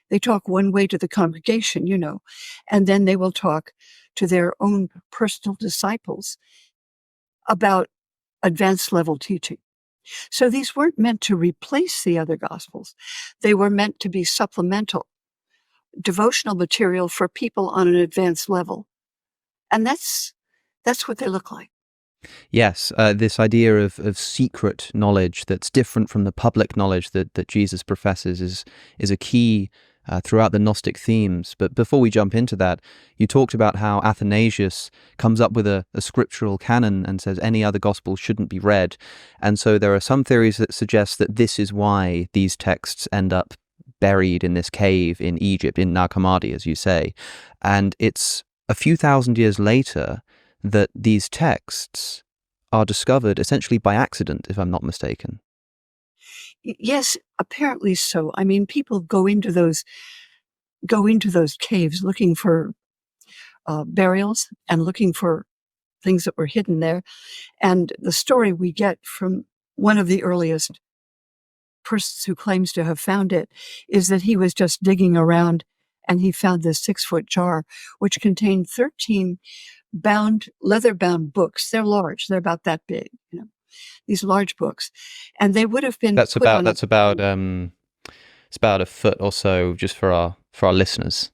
They talk one way to the congregation, and then they will talk to their own personal disciples about advanced level teaching. So these weren't meant to replace the other gospels. They were meant to be supplemental, devotional material for people on an advanced level. And that's what they look like. Yes, this idea of secret knowledge that's different from the public knowledge that Jesus professes is a key throughout the Gnostic themes. But before we jump into that, you talked about how Athanasius comes up with a scriptural canon and says any other gospel shouldn't be read. And so there are some theories that suggest that this is why these texts end up buried in this cave in Egypt, in Nag Hammadi, as you say. And it's a few thousand years later that these texts are discovered essentially by accident, if I'm not mistaken. Yes, apparently so. I mean, people go into those caves looking for burials and looking for things that were hidden there. And the story we get from one of the earliest persons who claims to have found it is that he was just digging around and he found this 6-foot jar, which contained 13 leather-bound books. They're large. They're about that big, these large books. And they would have been put on It's about a foot or so, just for our listeners.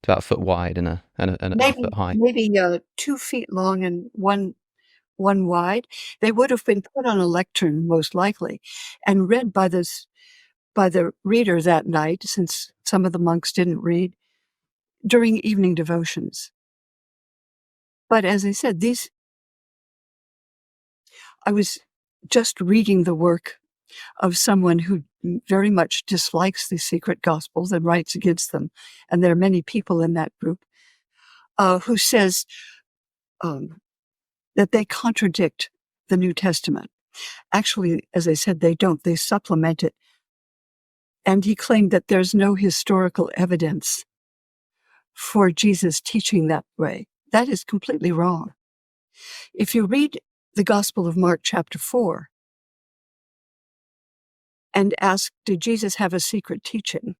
It's about a foot wide and a foot high. maybe 2 feet long and one wide. They would have been put on a lectern, most likely, and read by the reader that night, since some of the monks didn't read, during evening devotions. But as I said, I was just reading the work of someone who very much dislikes the secret gospels and writes against them. And there are many people in that group who says that they contradict the New Testament. Actually, as I said, they don't. They supplement it. And he claimed that there's no historical evidence for Jesus teaching that way. That is completely wrong. If you read the Gospel of Mark chapter 4 and ask, did Jesus have a secret teaching?